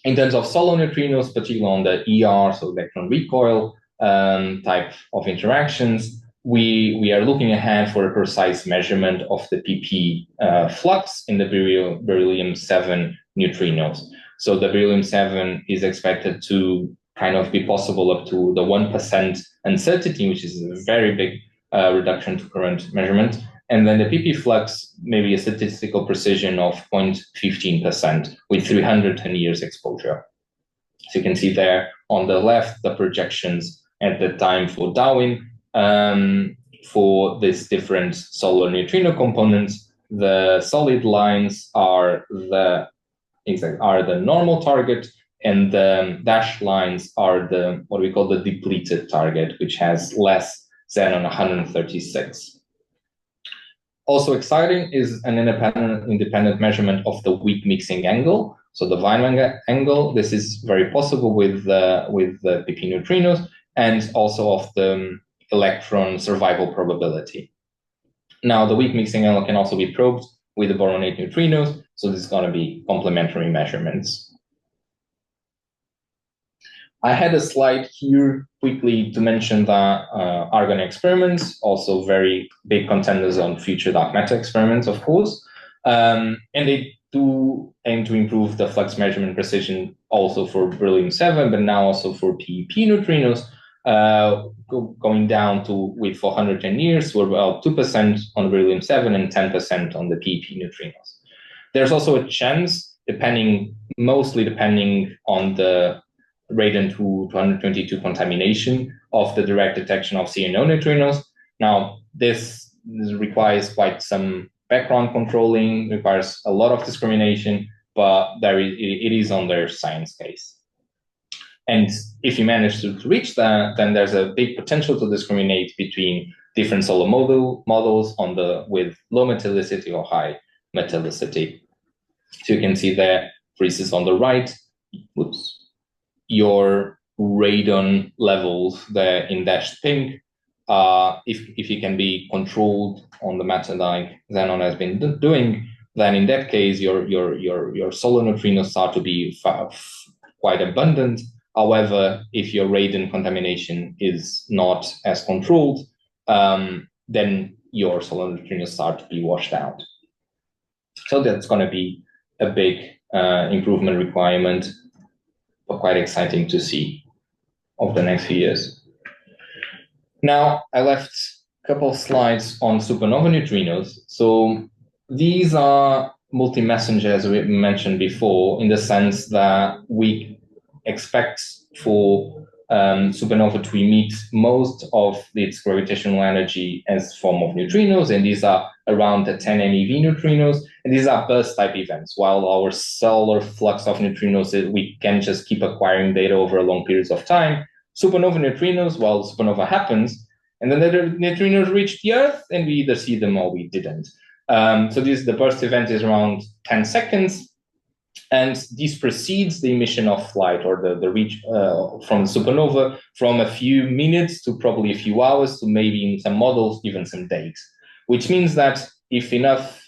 In terms of solo neutrinos, particularly on the ER, so electron recoil type of interactions, we are looking ahead for a precise measurement of the PP flux in the beryllium 7 neutrinos. So the beryllium 7 is expected to kind of be possible up to the 1% uncertainty, which is a very big reduction to current measurement. And then the PP flux, maybe a statistical precision of 0.15% with 310 years exposure. So you can see there on the left, the projections at the time for Darwin for these different solar neutrino components. The solid lines are the normal target, and the dashed lines are the what we call the depleted target, which has less xenon 136. Also exciting is an independent measurement of the weak mixing angle. So the Weinberg angle, this is very possible with the PP neutrinos, and also of the electron survival probability. Now, the weak mixing angle can also be probed with the boron 8 neutrinos, so this is going to be complementary measurements. I had a slide here quickly to mention that argon experiments, also very big contenders on future dark matter experiments, of course, and they do aim to improve the flux measurement precision also for beryllium 7, but now also for PEP neutrinos, going down to with 410 years, we're about 2% on beryllium 7 and 10% on the PEP neutrinos. There's also a chance, mostly depending on the radon 222 contamination of the direct detection of XENON neutrinos. Now, this requires quite some background controlling, requires a lot of discrimination, but it is on their science case. And if you manage to reach that, then there's a big potential to discriminate between different solar models with low metallicity or high metallicity. So you can see there, for instance, on the right, your radon levels there in dashed pink, if you can be controlled on the matter like Xenon has been doing, then in that case your solar neutrinos start to be quite abundant. However, if your radon contamination is not as controlled, then your solar neutrinos start to be washed out. So that's going to be a big improvement requirement, but quite exciting to see over the next few years. Now, I left a couple of slides on supernova neutrinos. So these are multi-messenger, as we mentioned before, in the sense that we expect for supernova to emit most of its gravitational energy as form of neutrinos, and these are around the 10 MeV neutrinos, and these are burst-type events. While our solar flux of neutrinos, we can just keep acquiring data over long periods of time. Supernova neutrinos, well, supernova happens, and then the neutrinos reach the Earth, and we either see them or we didn't. So the burst event is around 10 seconds, and this precedes the emission of light or the reach from the supernova from a few minutes to probably a few hours to maybe in some models, even some days. Which means that if enough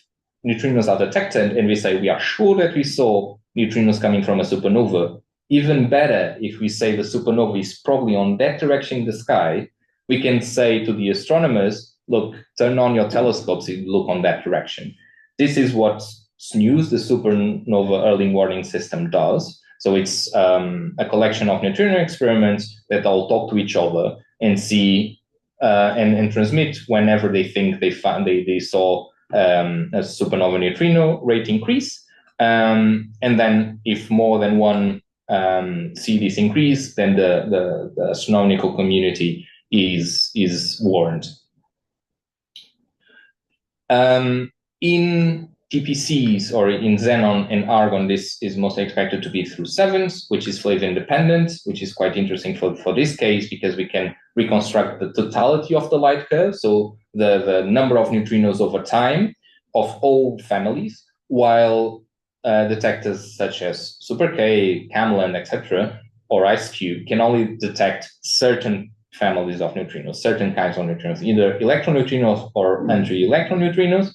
neutrinos are detected and we say we are sure that we saw neutrinos coming from a supernova, even better if we say the supernova is probably on that direction in the sky, we can say to the astronomers, look, turn on your telescopes and look on that direction. This is what SNEWS, the supernova early warning system, does. So it's a collection of neutrino experiments that all talk to each other and see and transmit whenever they think they saw a supernova neutrino rate increase. And then if more than one see this increase, then the astronomical community is warned. In TPCs or in xenon and argon, this is mostly expected to be through sevens, which is flavor independent, which is quite interesting for this case because we can reconstruct the totality of the light curve, so the number of neutrinos over time of all families, while detectors such as Super K, Camelin, etc., or IceCube can only detect certain families of neutrinos, certain kinds of neutrinos, either electron neutrinos or anti-electron neutrinos.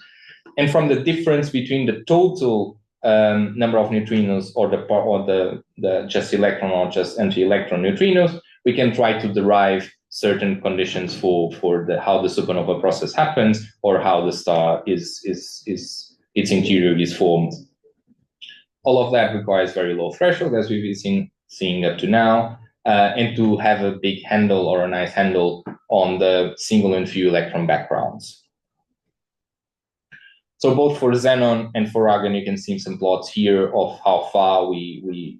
And from the difference between the total number of neutrinos or the just electron or just anti-electron neutrinos, we can try to derive certain conditions for how the supernova process happens or how the star its interior is formed. All of that requires very low threshold, as we've been seeing up to now, and to have a big handle or a nice handle on the single and few electron backgrounds. So both for xenon and for argon, you can see some plots here of how far we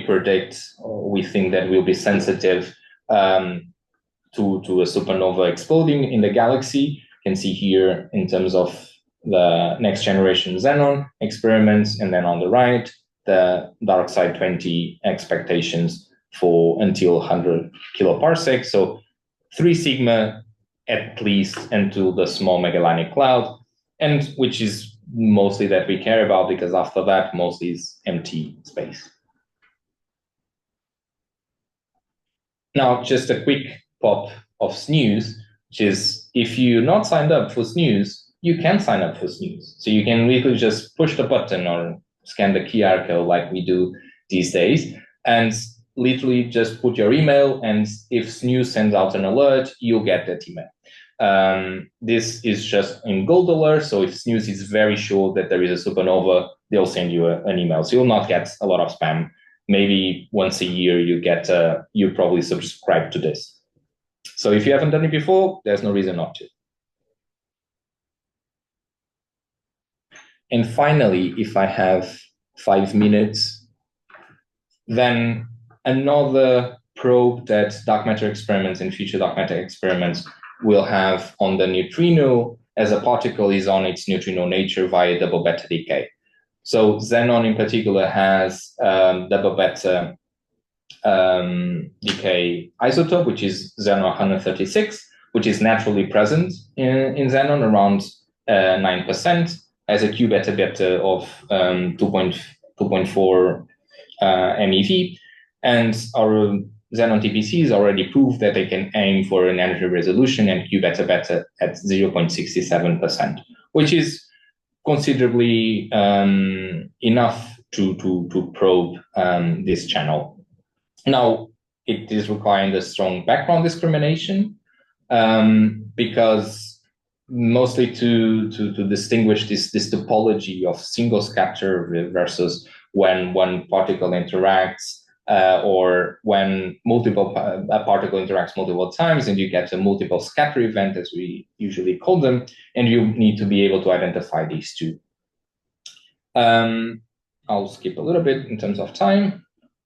predict or we think that we'll be sensitive to a supernova exploding in the galaxy. You can see here in terms of the next generation xenon experiments, and then on the right, the dark side 20 expectations for until 100 kiloparsecs. So 3 sigma at least until the small Magellanic Cloud, and which is mostly that we care about because after that, mostly is empty space. Now, just a quick pop of snooze, which is if you're not signed up for snooze, you can sign up for snooze. So you can literally just push the button or scan the QR code like we do these days, and literally just put your email, and if snooze sends out an alert, you'll get that email. This is just in gold alert, so if snooze is very sure that there is a supernova, they'll send you an email. So you'll not get a lot of spam. Maybe once a year you get, you probably subscribe to this. So if you haven't done it before, there's no reason not to. And finally, if I have 5 minutes, then another probe that dark matter experiments and future dark matter experiments will have on the neutrino as a particle is on its neutrino nature via double beta decay. So xenon in particular has double beta decay isotope, which is xenon 136, which is naturally present in xenon around 9%, has a Q beta beta of 2.4 MeV, and our xenon TPCs already proved that they can aim for an energy resolution and Q beta beta at 0.67%, which is considerably enough to probe this channel. Now, it is requiring a strong background discrimination because mostly to distinguish this topology of single scatter versus when one particle interacts or when a particle interacts multiple times and you get a multiple scatter event, as we usually call them, and you need to be able to identify these two. I'll skip a little bit in terms of time,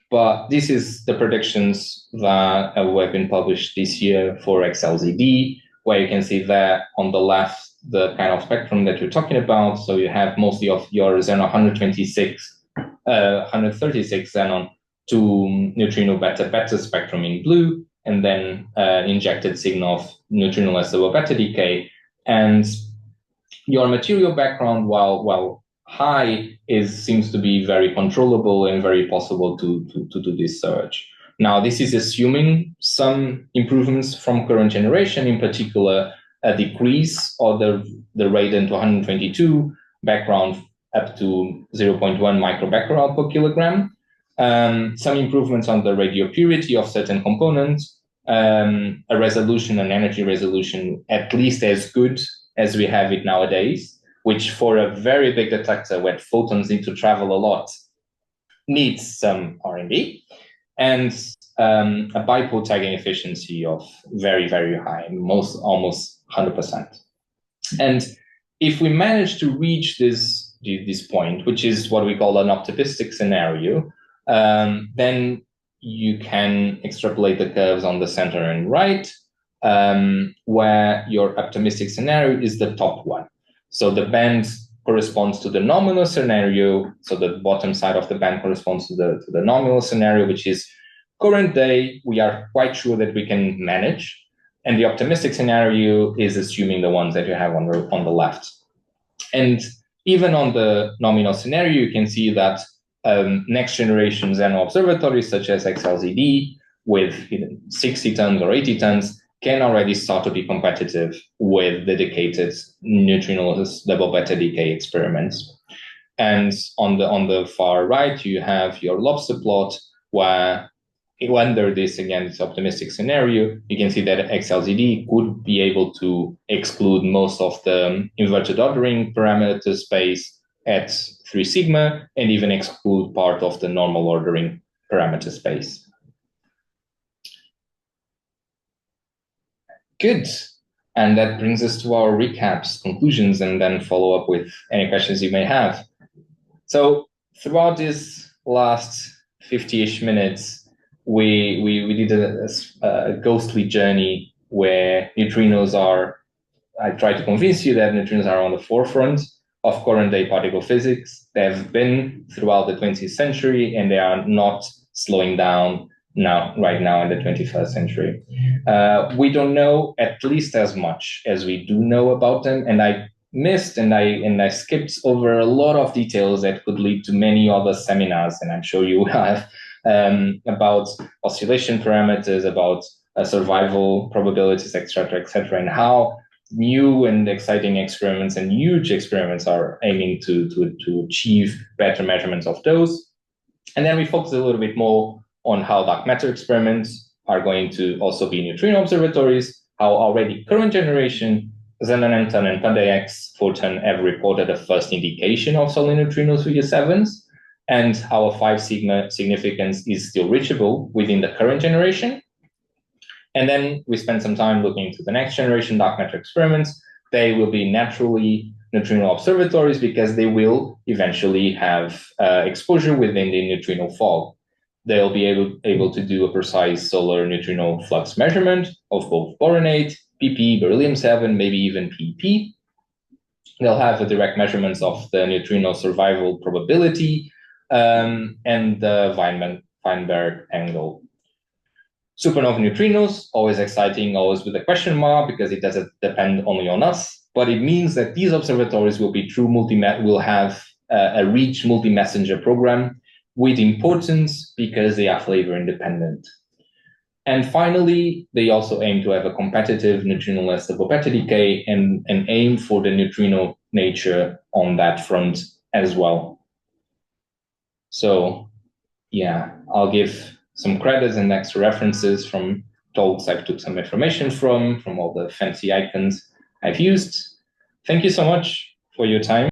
but this is the predictions that have been published this year for XLZD, where you can see that on the left, the kind of spectrum that you're talking about. So you have mostly of your xenon 136 xenon to neutrino beta spectrum in blue, and then injected signal of neutrino-less double beta decay. And your material background, while high, seems to be very controllable and very possible to do this search. Now, this is assuming some improvements from current generation, in particular, a decrease of the radon to 122 background up to 0.1 microbecquerel per kilogram. Some improvements on the radio purity of certain components, a resolution, an energy resolution, at least as good as we have it nowadays, which for a very big detector where photons need to travel a lot, needs some R&D. And a bipole tagging efficiency of very, very high, almost 100%. And if we manage to reach this point, which is what we call an optimistic scenario, Then you can extrapolate the curves on the center and right, where your optimistic scenario is the top one. So the band corresponds to the nominal scenario. So the bottom side of the band corresponds to the nominal scenario, which is current day. We are quite sure that we can manage. And the optimistic scenario is assuming the ones that you have on the left. And even on the nominal scenario, you can see that next generation Xenon observatories, such as XLZD, with 60 tons or 80 tons, can already start to be competitive with dedicated neutrinos double beta decay experiments. And on the far right, you have your lobster plot, where under this, again, this optimistic scenario, you can see that XLZD could be able to exclude most of the inverted ordering parameter space at 3 sigma, and even exclude part of the normal ordering parameter space. Good. And that brings us to our recaps, conclusions, and then follow up with any questions you may have. So throughout this last 50-ish minutes, we did a ghostly journey where neutrinos are, I tried to convince you that neutrinos are on the forefront of current day particle physics. They have been throughout the 20th century, and they are not slowing down right now in the 21st century. We don't know at least as much as we do know about them, and I missed and I skipped over a lot of details that could lead to many other seminars, and I'm sure you will have, about oscillation parameters, about survival probabilities, etc., and how new and exciting experiments and huge experiments are aiming to achieve better measurements of those. And then we focus a little bit more on how dark matter experiments are going to also be neutrino observatories, how already current generation XENONnT and PandaX photon have reported a first indication of solid neutrinos via 7s, and how a 5 sigma significance is still reachable within the current generation. And then we spend some time looking into the next generation dark matter experiments. They will be naturally neutrino observatories because they will eventually have exposure within the neutrino fog. They'll be able to do a precise solar neutrino flux measurement of both boronate, PP, beryllium-7, maybe even PP. They'll have a direct measurements of the neutrino survival probability and the Weinberg angle. Supernova neutrinos, always exciting, always with a question mark, because it doesn't depend only on us, but it means that these observatories will be true will have a rich multi-messenger program with importance because they are flavor independent. And finally, they also aim to have a competitive neutrino-less double beta decay and aim for the neutrino nature on that front as well. So yeah, I'll give some credits and extra references from talks I took some information from all the fancy icons I've used. Thank you so much for your time.